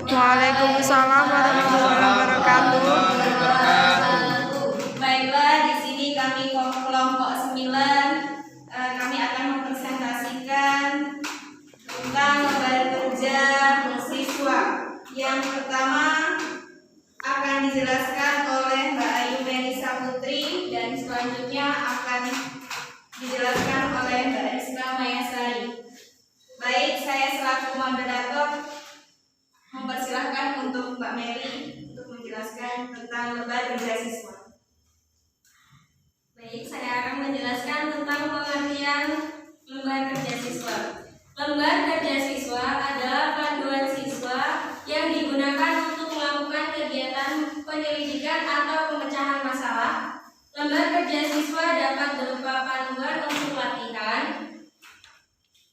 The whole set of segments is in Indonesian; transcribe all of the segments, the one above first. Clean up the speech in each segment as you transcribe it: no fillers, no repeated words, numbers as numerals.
Waalaikumsalam warahmatullahi wabarakatuh. Baiklah, di sini kami kelompok 9 kami akan mempresentasikan tentang lembar kerja siswa. Yang pertama akan dijelaskan oleh Mbak Ayu Melisa Putri dan selanjutnya akan dijelaskan oleh Mbak Rizka Mayasari. Baik, saya selaku moderator mempersilahkan untuk Mbak Meli untuk menjelaskan tentang lembar kerja siswa. Baik, saya akan menjelaskan tentang pengertian lembar kerja siswa. Lembar kerja siswa adalah panduan siswa yang digunakan untuk melakukan kegiatan penyelidikan atau pemecahan masalah. Lembar kerja siswa dapat berupa panduan untuk latihan,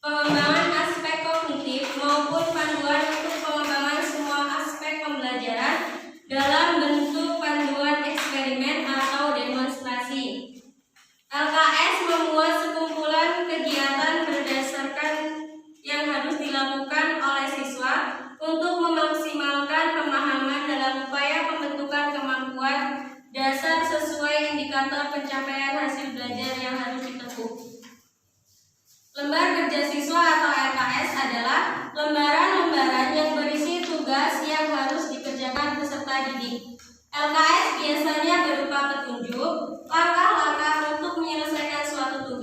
pengembangan aspek kognitif maupun panduan untuk pengembangan semua aspek pembelajaran dalam bentuk panduan eksperimen atau demonstrasi. LKS memuat sekumpulan kegiatan berdasarkan yang harus dilakukan oleh siswa untuk memaksimalkan pemahaman dalam upaya pembentukan kemampuan dasar sesuai indikator pencapaian hasil belajar yang harus ditempuh. Lembar kerja siswa atau LKS adalah lembaran-lembaran yang berisi tugas yang harus dikerjakan peserta didik. LKS biasanya berupa petunjuk, langkah-langkah untuk menyelesaikan suatu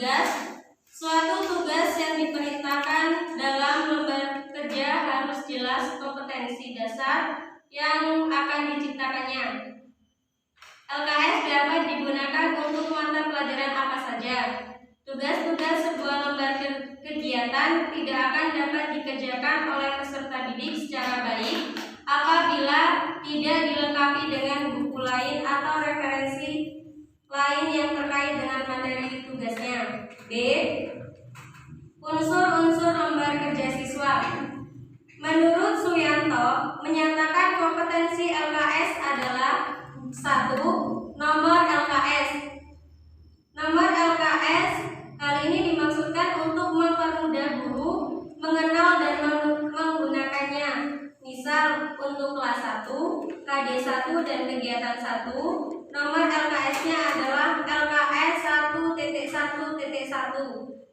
tugas yang diperintahkan dalam lembar kerja harus jelas kompetensi dasar yang akan diciptakannya. LKS dapat digunakan untuk mata pelajaran apa saja. Tugas-tugas sebuah lembar kegiatan tidak akan dapat dikerjakan oleh peserta didik secara baik apabila tidak dilengkapi dengan buku lain atau referensi lain yang terkait dengan materi tugasnya. B. Unsur-unsur lembar kerja siswa. Menurut Suyanto, menyatakan kompetensi LKS adalah 1. Nomor LKS. Nomor LKS hal ini dimaksudkan untuk mempermudah guru mengenal dan menggunakannya. Misal untuk kelas 1, KD1 dan kegiatan 1, nomor LKS-nya adalah LKS 1.1.1.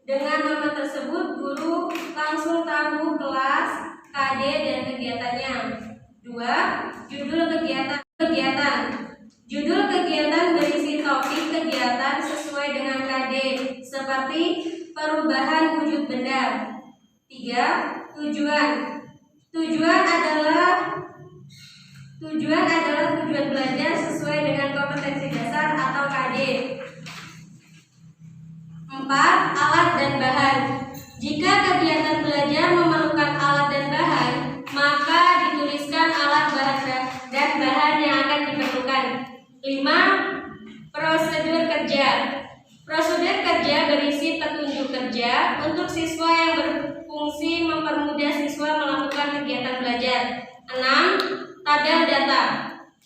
Dengan nomor tersebut guru langsung tahu kelas, KD dan kegiatannya. 2. Judul kegiatan. Judul kegiatan berisi topik kegiatan sesuai dengan KD, seperti perubahan wujud benda. 3. Tujuan. Tujuan adalah tujuan belajar sesuai dengan kompetensi dasar atau KD. 4. Alat dan bahan. Jika kegiatan belajar memerlukan alat dan bahan, maka dituliskan alat dan bahan yang akan diperlukan. 5. Prosedur kerja. Prosedur kerja berisi petunjuk kerja untuk siswa yang berfungsi mempermudah siswa melakukan kegiatan belajar. 6. Tabel data.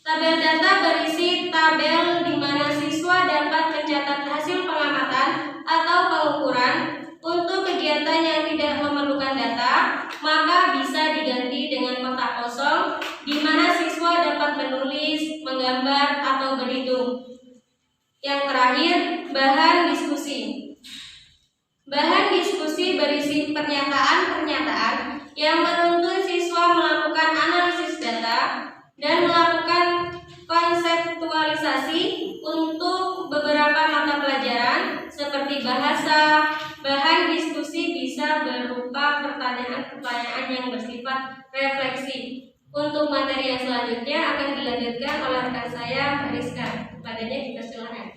Tabel data berisi tabel di mana siswa dapat mencatat hasil pengamatan atau pengukuran. Untuk kegiatan yang tidak memerlukan data, maka bisa diganti dengan kotak kosong di mana siswa dapat menulis, menggambar, atau berhitung. Yang terakhir, bahan diskusi. Bahan diskusi berisi pernyataan-pernyataan yang menuntun siswa melakukan analisis data dan melakukan konseptualisasi untuk beberapa mata pelajaran seperti bahasa. Bahan diskusi bisa berupa pertanyaan-pertanyaan yang bersifat refleksi. Untuk materi yang selanjutnya akan dilanjutkan oleh rekan saya, Rizka. Padanya kita silakan.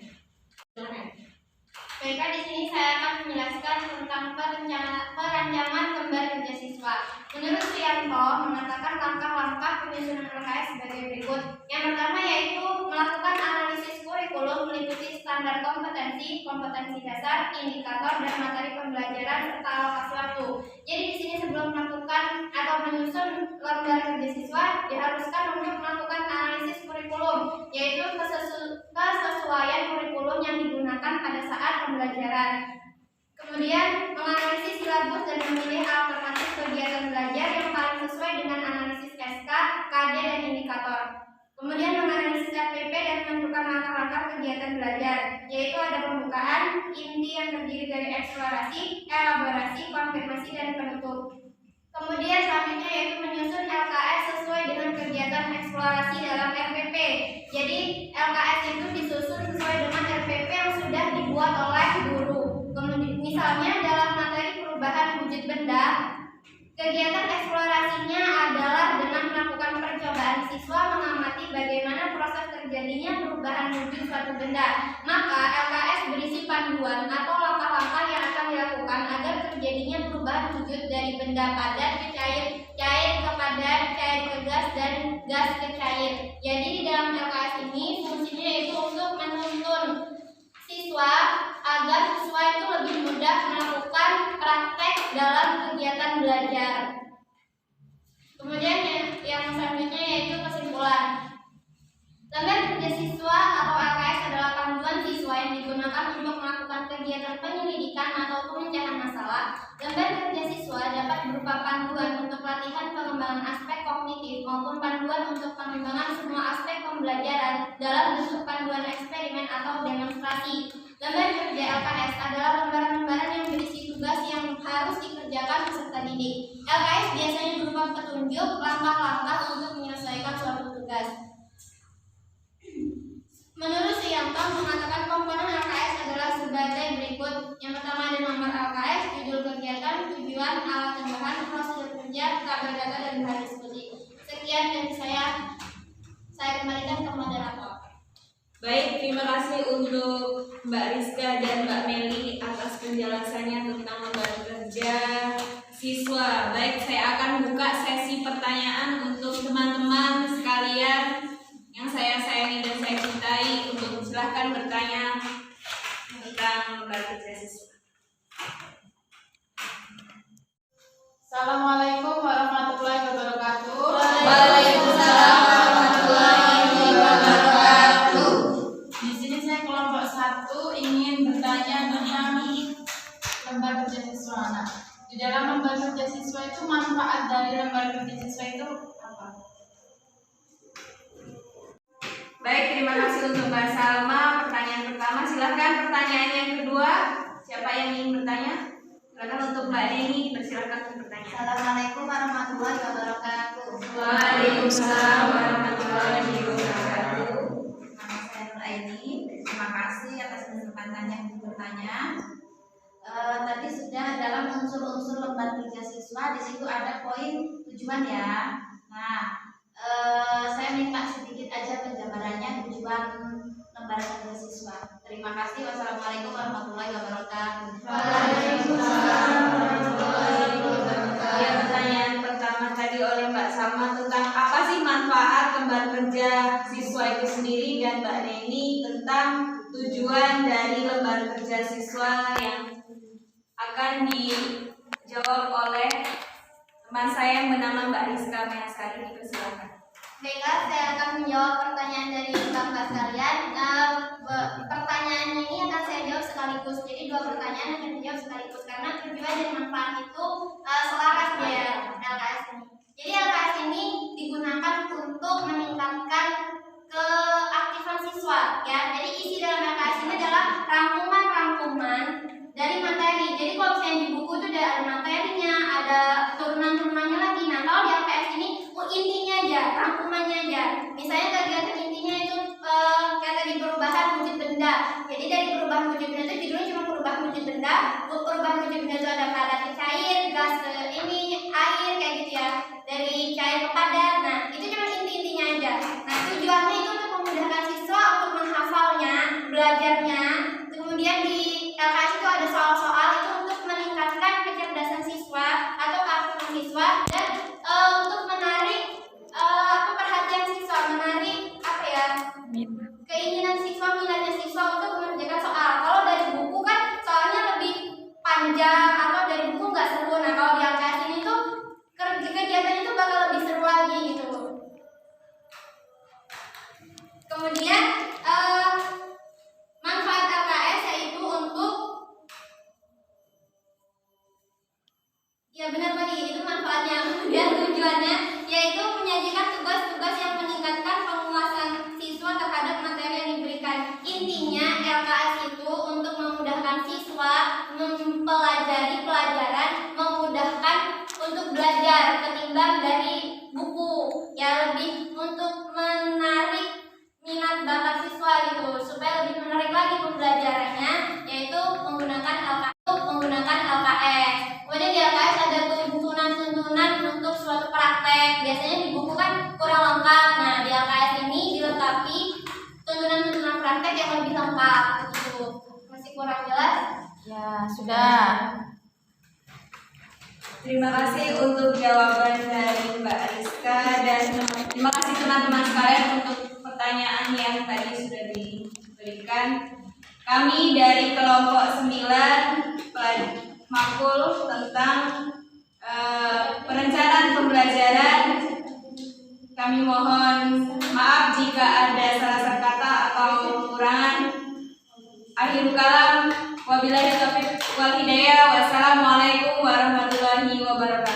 Baiklah, di sini saya akan menjelaskan tentang perancangan lembar kerja siswa. Menurut Suyanto, mengatakan langkah-langkah penyusunan LKS sebagai berikut. Yang pertama yaitu melakukan analisis kurikulum meliputi standar kompetensi, kompetensi dasar, indikator, dan materi pembelajaran serta alokasi waktu. Jadi di sini sebelum melakukan atau menyusun lembar kerja siswa diharuskan untuk melakukan analisis kurikulum, yaitu kesesuaian kurikulum yang digunakan pada saat pembelajaran. Kemudian menganalisis silabus dan memilih alternatif kegiatan belajar yang paling sesuai dengan analisis SK terbentuk. Kemudian selanjutnya yaitu menyusun LKS sesuai dengan kegiatan eksplorasi dalam RPP. Jadi LKS itu disusun sesuai dengan RPP yang sudah dibuat oleh guru. Kemudian misalnya dalam materi perubahan wujud benda, kegiatan eksplorasinya adalah dengan melakukan percobaan siswa mengamati bagaimana proses terjadinya perubahan wujud suatu benda. Maka LKS berisi panduan atau langkah-langkah yang akan dilakukan agar terjadinya perubahan wujud dari benda padat ke cair, cair ke padat, cair ke gas, dan gas ke cair. Jadi di dalam LKS ini fungsinya yaitu untuk menuntun siswa agar siswa itu lebih mudah melakukan praktek dalam kegiatan belajar. Kemudian yang selanjutnya yaitu kesimpulan. Lembar kerja siswa atau LKS adalah panduan siswa yang digunakan untuk melakukan kegiatan penyelidikan atau pemecahan masalah. Lembar kerja siswa dapat berupa panduan untuk latihan pengembangan aspek kognitif maupun panduan untuk pengembangan semua aspek pembelajaran dalam bentuk panduan eksperimen atau demonstrasi. Lembar kerja LKS adalah lembaran-lembaran yang berisi tugas yang harus dikerjakan peserta didik. LKS biasanya berupa petunjuk langkah-langkah untuk menyelesaikan suatu tugas. Menurut Suyanto mengatakan komponen LKS adalah sebagai berikut. Yang pertama ada nomor LKS, judul kegiatan, tujuan, alat dan bahan, prosedur kerja, tabel data dan bahan diskusi. Sekian dari saya kembalikan ke moderator. Baik, terima kasih untuk Mbak Rizka dan Mbak Meli atas penjelasannya tentang lembar kerja siswa. Baik, saya akan buka sesi pertanyaan untuk teman-teman sekalian yang saya sayangi dan saya cintai, untuk silahkan bertanya tentang lembar kerja siswa. Assalamualaikum warahmatullahi wabarakatuh. Waalaikumsalam warahmatullahi wabarakatuh. Di sini saya kelompok 1 ingin bertanya tentang lembar kerja siswa. Nah, di dalam lembar kerja siswa itu manfaat dari lembar kerja siswa itu apa? Baik, terima kasih untuk Mbak Salma. Pertanyaan pertama, silahkan. Pertanyaan yang kedua, siapa yang ingin bertanya? Silakan untuk Mbak Neni, dipersilakan untuk bertanya. Assalamualaikum warahmatullahi wabarakatuh. Waalaikumsalam warahmatullahi wabarakatuh. Nama saya Nur Aini. Terima kasih atas kesempatannya untuk bertanya. Tadi sudah dalam unsur-unsur lembar kerja siswa, di situ ada poin tujuan ya. Nah, saya minta sedikit aja penjabarannya tujuan lembar kerja siswa. Terima kasih. Wassalamualaikum warahmatullahi wabarakatuh. Waalaikumsalam warahmatullahi wabarakatuh. Ya, pertanyaan pertama tadi oleh Mbak Salma tentang apa sih manfaat lembar kerja siswa itu sendiri, dan Mbak Neni tentang tujuan dari lembar kerja siswa yang akan dijawab oleh teman saya yang bernama Mbak Rizka Measkari. Dipersilakan. Baiklah, saya akan menjawab pertanyaan dari Bapak sekalian. Pertanyaan ini akan saya jawab sekaligus. Jadi 2 pertanyaan akan dijawab sekaligus karena tujuan dan manfaat itu selaras ya LKS ini. Jadi LKS ini digunakan untuk meningkatkan keaktifan siswa ya. Jadi isi dalam LKS ini adalah rangkuman-rangkuman dari materi. Jadi kalau misalnya di buku itu ada materinya, ada turunan-turunannya lagi. Nah, kalau di LKS ini intinya aja, rangkumannya aja. Misalnya kegiatan intinya itu kayak tadi perubahan wujud benda. Jadi dari perubahan wujud benda itu judulnya cuma perubahan wujud benda. Perubahan wujud benda itu ada padat ke cair, gas ke ini, air kayak gitu ya. Dari cair ke padat. Nah, itu cuma inti-intinya aja. Nah, tujuannya itu untuk memudahkan siswa untuk menghafalnya, belajarnya. Kemudian di LKS itu ada soal-soal itu untuk meningkatkan kecerdasan siswa atau keaktifan siswa dan untuk menarik perhatian siswa, menarik apa ya? Keinginan siswa, minatnya siswa untuk mengerjakan soal. Kalau dari buku kan soalnya lebih panjang atau dari buku nggak seru. Nah, kalau di LKS ini tuh kegiatan itu bakal lebih seru lagi gitu. Kemudian manfaat LKS yaitu untuk ya benar tadi itu manfaatnya. Kemudian tujuannya yaitu menyajikan tugas-tugas yang meningkatkan penguasaan siswa terhadap materi yang diberikan. Intinya LKS itu untuk memudahkan siswa mempelajari pelajaran, memudahkan praktek. Biasanya di buku kan kurang lengkap. Nah, di LKS ini dilengkapi tuntunan-tuntunan praktek yang lebih lengkap. Begitu. Masih kurang jelas? Ya, sudah. Terima kasih untuk jawaban dari Mbak Rizka dan terima kasih teman-teman sekalian untuk pertanyaan yang tadi sudah diberikan. Kami dari kelompok 9 makul tentang perencanaan pembelajaran. Kami mohon maaf jika ada salah kata atau kekurangan. Akhirul kalam, wabillahi taufiq wal hidayah. Wassalamualaikum warahmatullahi wabarakatuh.